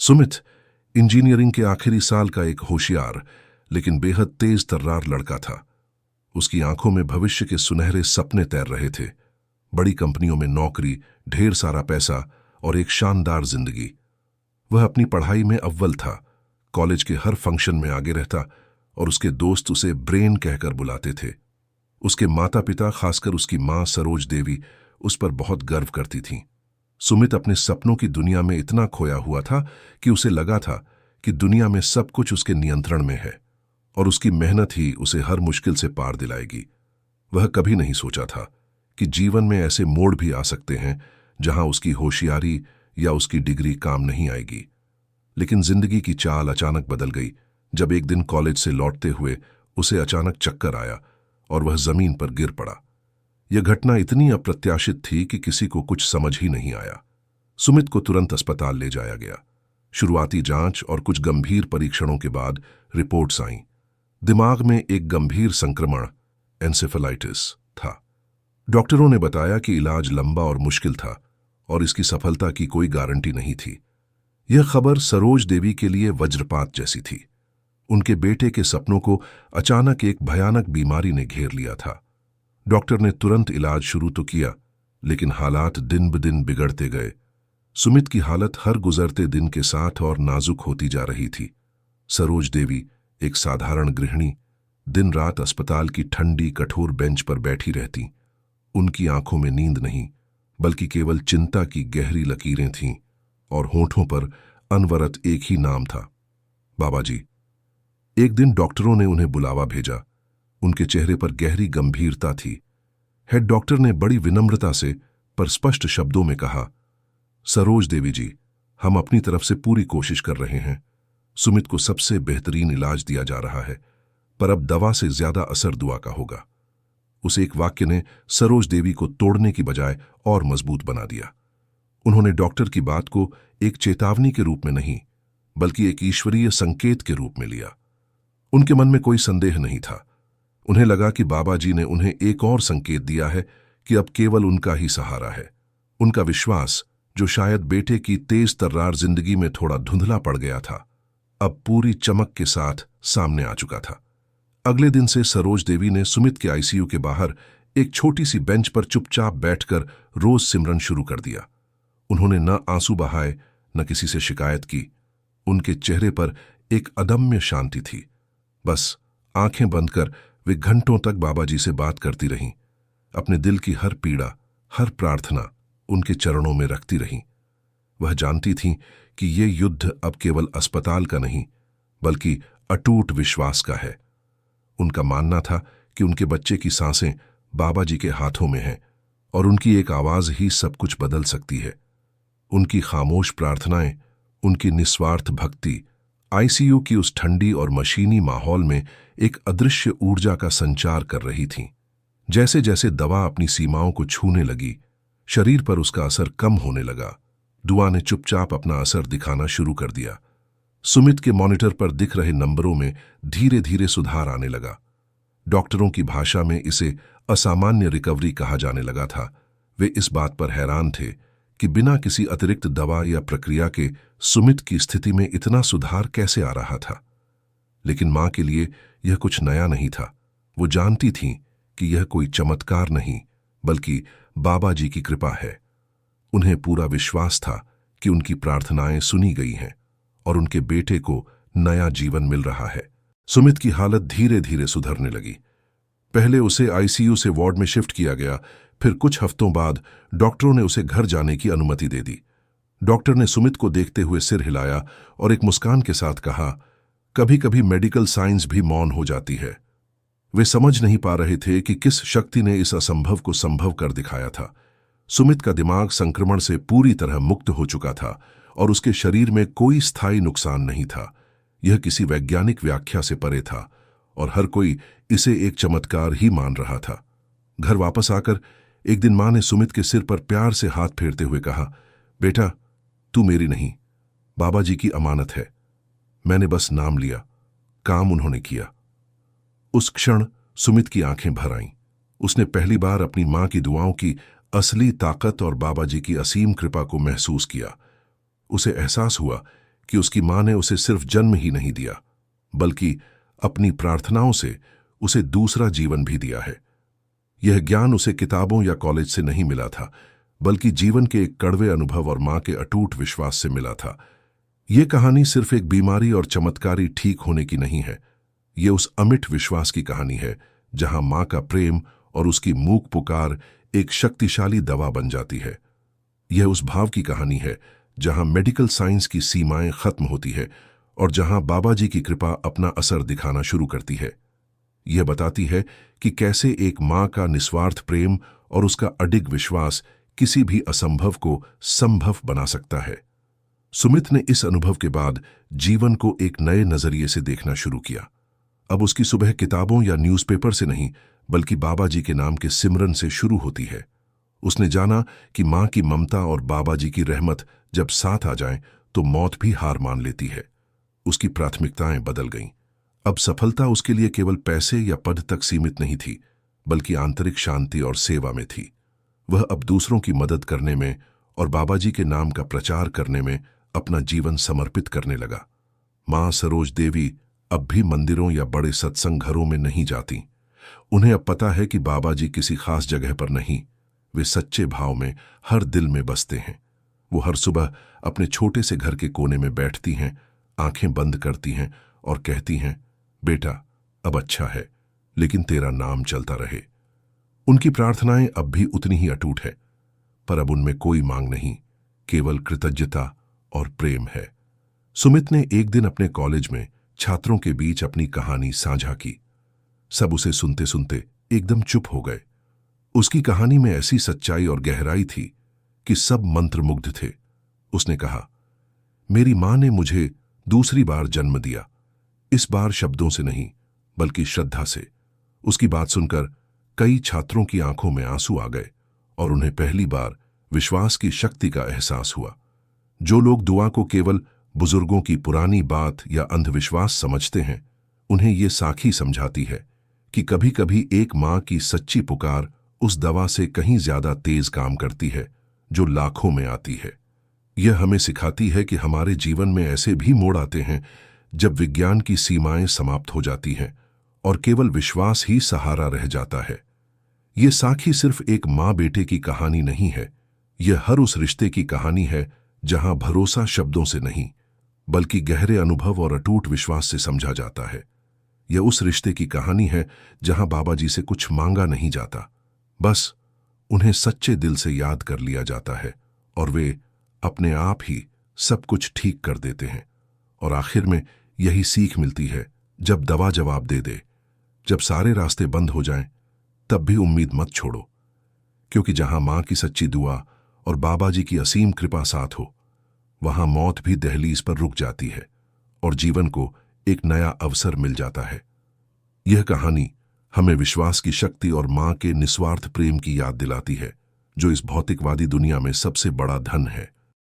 Sumit engineering के आखिरी साल का एक होशियार लेकिन बेहद तेज तर्रार लड़का था। उसकी आंखों में भविष्य के सुनहरे सपने तैर रहे थे। बड़ी कंपनियों में नौकरी, ढेर सारा पैसा और एक शानदार जिंदगी। वह अपनी पढ़ाई में अव्वल था, कॉलेज के हर फंक्शन में आगे रहता और उसके दोस्त उसे ब्रेन कहकर बुलाते थे। उसके माता पिता, खासकर उसकी मां सरोज देवी, उस पर बहुत गर्व करती थीं। सुमित अपने सपनों की दुनिया में इतना खोया हुआ था कि उसे लगा था कि दुनिया में सब कुछ उसके नियंत्रण में है और उसकी मेहनत ही उसे हर मुश्किल से पार दिलाएगी। वह कभी नहीं सोचा था कि जीवन में ऐसे मोड़ भी आ सकते हैं जहां उसकी होशियारी या उसकी डिग्री काम नहीं आएगी। लेकिन जिंदगी की चाल अचानक बदल गई जब एक दिन कॉलेज से लौटते हुए उसे अचानक चक्कर आया और वह जमीन पर गिर पड़ा। यह घटना इतनी अप्रत्याशित थी कि किसी को कुछ समझ ही नहीं आया। सुमित को तुरंत अस्पताल ले जाया गया। शुरुआती जांच और कुछ गंभीर परीक्षणों के बाद रिपोर्ट्स आईं। दिमाग में एक गंभीर संक्रमण, एन्सेफेलाइटिस, था। डॉक्टरों ने बताया कि इलाज लंबा और मुश्किल था और इसकी सफलता की कोई गारंटी नहीं थी। यह खबर सरोज देवी के लिए वज्रपात जैसी थी। उनके बेटे के सपनों को अचानक एक भयानक बीमारी ने घेर लिया था। डॉक्टर ने तुरंत इलाज शुरू तो किया, लेकिन हालात दिन ब दिन बिगड़ते गए। सुमित की हालत हर गुजरते दिन के साथ और नाजुक होती जा रही थी। सरोज देवी, एक साधारण गृहिणी, दिन रात अस्पताल की ठंडी कठोर बेंच पर बैठी रहती। उनकी आंखों में नींद नहीं, बल्कि केवल चिंता की गहरी लकीरें थीं और होठों पर अनवरत एक ही नाम था, बाबा जी। एक दिन डॉक्टरों ने उन्हें बुलावा भेजा। उनके चेहरे पर गहरी गंभीरता थी। हेड डॉक्टर ने बड़ी विनम्रता से पर स्पष्ट शब्दों में कहा, सरोज देवी जी, हम अपनी तरफ से पूरी कोशिश कर रहे हैं। सुमित को सबसे बेहतरीन इलाज दिया जा रहा है, पर अब दवा से ज्यादा असर दुआ का होगा। उस एक वाक्य ने सरोज देवी को तोड़ने की बजाय और मजबूत बना दिया। उन्होंने डॉक्टर की बात को एक चेतावनी के रूप में नहीं, बल्कि एक ईश्वरीय संकेत के रूप में लिया। उनके मन में कोई संदेह नहीं था। उन्हें लगा कि बाबा जी ने उन्हें एक और संकेत दिया है कि अब केवल उनका ही सहारा है। उनका विश्वास, जो शायद बेटे की तेज तर्रार जिंदगी में थोड़ा धुंधला पड़ गया था, अब पूरी चमक के साथ सामने आ चुका था। अगले दिन से सरोज देवी ने सुमित के आईसीयू के बाहर एक छोटी सी बेंच पर चुपचाप बैठकर रोज सिमरन शुरू कर दिया। उन्होंने न आंसू बहाए, न किसी से शिकायत की। उनके चेहरे पर एक अदम्य शांति थी। बस आंखें बंद कर वे घंटों तक बाबा जी से बात करती रहीं, अपने दिल की हर पीड़ा, हर प्रार्थना उनके चरणों में रखती रहीं। वह जानती थीं कि ये युद्ध अब केवल अस्पताल का नहीं, बल्कि अटूट विश्वास का है। उनका मानना था कि उनके बच्चे की सांसें बाबा जी के हाथों में हैं और उनकी एक आवाज ही सब कुछ बदल सकती है। उनकी खामोश प्रार्थनाएं, उनकी निस्वार्थ भक्ति आईसीयू की उस ठंडी और मशीनी माहौल में एक अदृश्य ऊर्जा का संचार कर रही थीं। जैसे जैसे दवा अपनी सीमाओं को छूने लगी, शरीर पर उसका असर कम होने लगा। दुआ ने चुपचाप अपना असर दिखाना शुरू कर दिया। सुमित के मॉनिटर पर दिख रहे नंबरों में धीरे धीरे सुधार आने लगा। डॉक्टरों की भाषा में इसे असामान्य रिकवरी कहा जाने लगा था। वे इस बात पर हैरान थे कि बिना किसी अतिरिक्त दवा या प्रक्रिया के सुमित की स्थिति में इतना सुधार कैसे आ रहा था। लेकिन मां के लिए यह कुछ नया नहीं था। वो जानती थीं कि यह कोई चमत्कार नहीं, बल्कि बाबा जी की कृपा है। उन्हें पूरा विश्वास था कि उनकी प्रार्थनाएं सुनी गई हैं और उनके बेटे को नया जीवन मिल रहा है। सुमित की हालत धीरे धीरे सुधरने लगी। पहले उसे आईसीयू से वार्ड में शिफ्ट किया गया, फिर कुछ हफ्तों बाद डॉक्टरों ने उसे घर जाने की अनुमति दे दी। डॉक्टर ने सुमित को देखते हुए सिर हिलाया और एक मुस्कान के साथ कहा, कभी कभी मेडिकल साइंस भी मौन हो जाती है। वे समझ नहीं पा रहे थे कि किस शक्ति ने इस असंभव को संभव कर दिखाया था। सुमित का दिमाग संक्रमण से पूरी तरह मुक्त हो चुका था और उसके शरीर में कोई स्थायी नुकसान नहीं था। यह किसी वैज्ञानिक व्याख्या से परे था और हर कोई इसे एक चमत्कार ही मान रहा था। घर वापस आकर एक दिन मां ने सुमित के सिर पर प्यार से हाथ फेरते हुए कहा, बेटा, तू मेरी नहीं, बाबा जी की अमानत है। मैंने बस नाम लिया, काम उन्होंने किया। उस क्षण सुमित की आंखें भर आईं। उसने पहली बार अपनी मां की दुआओं की असली ताकत और बाबा जी की असीम कृपा को महसूस किया। उसे एहसास हुआ कि उसकी मां ने उसे सिर्फ जन्म ही नहीं दिया, बल्कि अपनी प्रार्थनाओं से उसे दूसरा जीवन भी दिया है। यह ज्ञान उसे किताबों या कॉलेज से नहीं मिला था, बल्कि जीवन के एक कड़वे अनुभव और मां के अटूट विश्वास से मिला था। यह कहानी सिर्फ एक बीमारी और चमत्कारी ठीक होने की नहीं है। यह उस अमिट विश्वास की कहानी है जहां मां का प्रेम और उसकी मूक पुकार एक शक्तिशाली दवा बन जाती है। यह उस भाव की कहानी है जहां मेडिकल साइंस की सीमाएं खत्म होती है और जहां बाबा जी की कृपा अपना असर दिखाना शुरू करती है। यह बताती है कि कैसे एक मां का निस्वार्थ प्रेम और उसका अडिग विश्वास किसी भी असंभव को संभव बना सकता है। सुमित ने इस अनुभव के बाद जीवन को एक नए नजरिए से देखना शुरू किया। अब उसकी सुबह किताबों या न्यूज़पेपर से नहीं, बल्कि बाबा जी के नाम के सिमरन से शुरू होती है। उसने जाना कि मां की ममता और बाबा जी की रहमत जब साथ आ जाएं, तो मौत भी हार मान लेती है। उसकी प्राथमिकताएं बदल गईं। अब सफलता उसके लिए केवल पैसे या पद तक सीमित नहीं थी, बल्कि आंतरिक शांति और सेवा में थी। वह अब दूसरों की मदद करने में और बाबा जी के नाम का प्रचार करने में अपना जीवन समर्पित करने लगा। मां सरोज देवी अब भी मंदिरों या बड़े सत्संग घरों में नहीं जाती। उन्हें अब पता है कि बाबा जी किसी खास जगह पर नहीं, वे सच्चे भाव में हर दिल में बसते हैं। वो हर सुबह अपने छोटे से घर के कोने में बैठती हैं, आंखें बंद करती हैं और कहती हैं, बेटा अब अच्छा है, लेकिन तेरा नाम चलता रहे। उनकी प्रार्थनाएं अब भी उतनी ही अटूट है, पर अब उनमें कोई मांग नहीं, केवल कृतज्ञता और प्रेम है। सुमित ने एक दिन अपने कॉलेज में छात्रों के बीच अपनी कहानी साझा की। सब उसे सुनते सुनते एकदम चुप हो गए। उसकी कहानी में ऐसी सच्चाई और गहराई थी कि सब मंत्रमुग्ध थे। उसने कहा, मेरी मां ने मुझे दूसरी बार जन्म दिया, इस बार शब्दों से नहीं, बल्कि श्रद्धा से। उसकी बात सुनकर कई छात्रों की आंखों में आंसू आ गए और उन्हें पहली बार विश्वास की शक्ति का एहसास हुआ। जो लोग दुआ को केवल बुजुर्गों की पुरानी बात या अंधविश्वास समझते हैं, उन्हें ये साखी समझाती है कि कभी कभी एक मां की सच्ची पुकार उस दवा से कहीं ज्यादा तेज काम करती है जो लाखों में आती है। यह हमें सिखाती है कि हमारे जीवन में ऐसे भी मोड़ आते हैं जब विज्ञान की सीमाएं समाप्त हो जाती हैं और केवल विश्वास ही सहारा रह जाता है। यह साखी सिर्फ एक मां बेटे की कहानी नहीं है, यह हर उस रिश्ते की कहानी है जहां भरोसा शब्दों से नहीं, बल्कि गहरे अनुभव और अटूट विश्वास से समझा जाता है। यह उस रिश्ते की कहानी है जहां बाबा जी से कुछ मांगा नहीं जाता, बस उन्हें सच्चे दिल से याद कर लिया जाता है और वे अपने आप ही सब कुछ ठीक कर देते हैं। और आखिर में यही सीख मिलती है, जब दवा जवाब दे दे, जब सारे रास्ते बंद हो जाएं, तब भी उम्मीद मत छोड़ो, क्योंकि जहां मां की सच्ची दुआ और बाबा जी की असीम कृपा साथ हो, वहां मौत भी दहलीज पर रुक जाती है और जीवन को एक नया अवसर मिल जाता है। यह कहानी हमें विश्वास की शक्ति और मां के निस्वार्थ प्रेम की याद दिलाती है, जो इस भौतिकवादी दुनिया में सबसे बड़ा धन है।